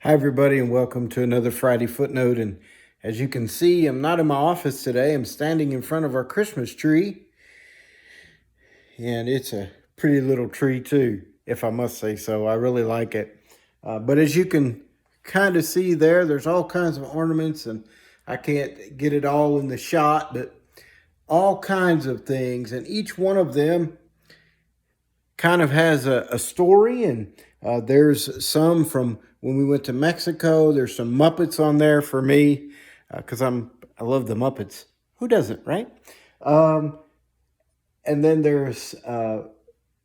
Hi, everybody, and welcome to another Friday Footnote. And as you can see, I'm not in my office today. I'm standing in front of our Christmas tree, and it's a pretty little tree, too, if I must say so. I really like it. But as you can kind of see there's all kinds of ornaments, and I can't get it all in the shot, but all kinds of things. And each one of them kind of has a story, and there's some from when we went to Mexico. There's some Muppets on there for me because I love the Muppets. Who doesn't, right? Um, and then there's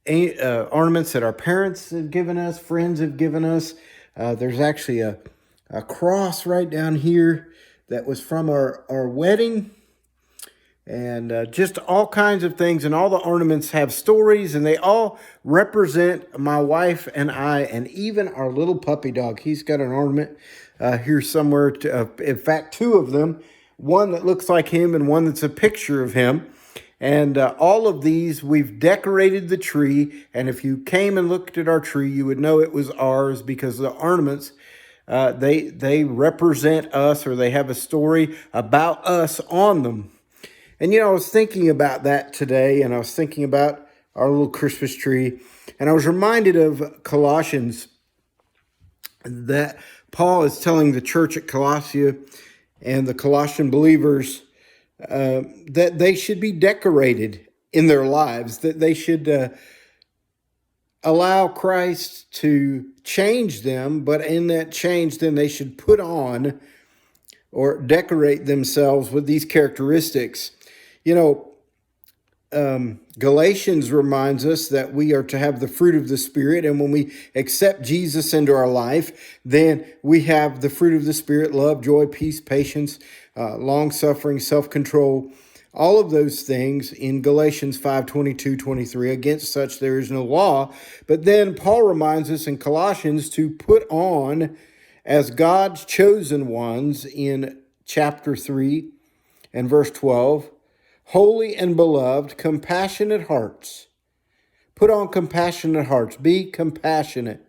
ornaments that our parents have given us, friends have given us. There's actually a cross right down here that was from our wedding, and just all kinds of things. And all the ornaments have stories, and they all represent my wife and I, and even our little puppy dog. He's got an ornament here somewhere. In fact, two of them, one that looks like him and one that's a picture of him. And all of these, we've decorated the tree. And if you came and looked at our tree, you would know it was ours, because the ornaments, they represent us, or they have a story about us on them. And, I was thinking about that today, and I was thinking about our little Christmas tree, and I was reminded of Colossians, that Paul is telling the church at Colossia and the Colossian believers that they should be decorated in their lives, that they should allow Christ to change them, but in that change, then they should put on or decorate themselves with these characteristics. Galatians reminds us that we are to have the fruit of the Spirit. And when we accept Jesus into our life, then we have the fruit of the Spirit: love, joy, peace, patience, long-suffering, self-control. All of those things in Galatians 5:22-23. Against such there is no law. But then Paul reminds us in Colossians to put on, as God's chosen ones, in chapter 3 and verse 12, holy and beloved, compassionate hearts. Put on compassionate hearts. Be compassionate.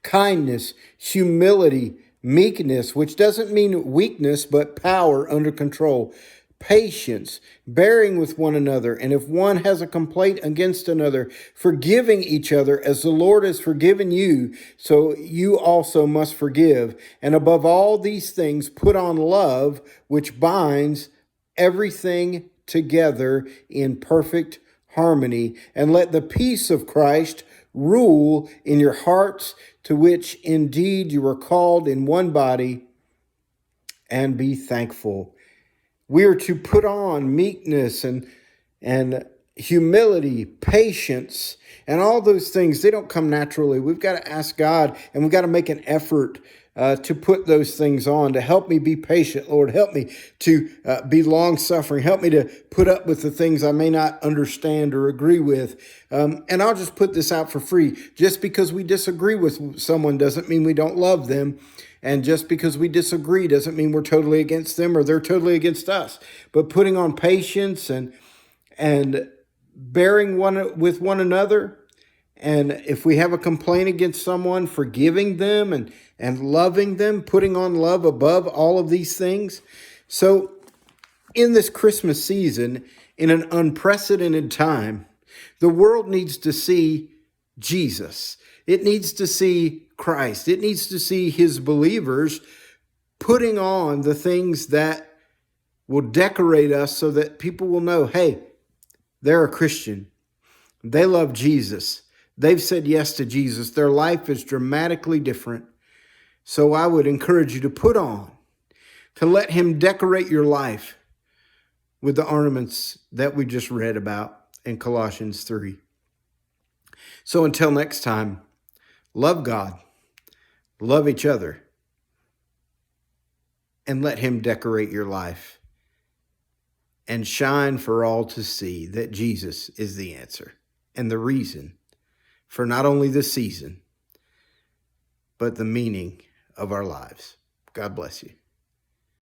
Kindness, humility, meekness, which doesn't mean weakness, but power under control. Patience, bearing with one another, and if one has a complaint against another, forgiving each other as the Lord has forgiven you, so you also must forgive. And above all these things, put on love, which binds everything together in perfect harmony. And let the peace of Christ rule in your hearts, to which indeed you are called in one body, and be thankful. We are to put on meekness and humility, patience, and all those things. They don't come naturally. We've got to ask God, and we've got to make an effort to put those things on. To help me be patient, Lord. Help me to be long-suffering. Help me to put up with the things I may not understand or agree with. And I'll just put this out for free. Just because we disagree with someone doesn't mean we don't love them. And just because we disagree doesn't mean we're totally against them or they're totally against us. But putting on patience and bearing with one another, and if we have a complaint against someone, forgiving them and loving them, putting on love above all of these things. So in this Christmas season, in an unprecedented time, the world needs to see Jesus. It needs to see Christ. It needs to see his believers putting on the things that will decorate us, so that people will know, hey, they're a Christian. They love Jesus. They've said yes to Jesus. Their life is dramatically different. So I would encourage you to put on, to let him decorate your life with the ornaments that we just read about in Colossians 3. So until next time, love God, love each other, and let him decorate your life, and shine for all to see that Jesus is the answer and the reason for not only the season, but the meaning of our lives. God bless you.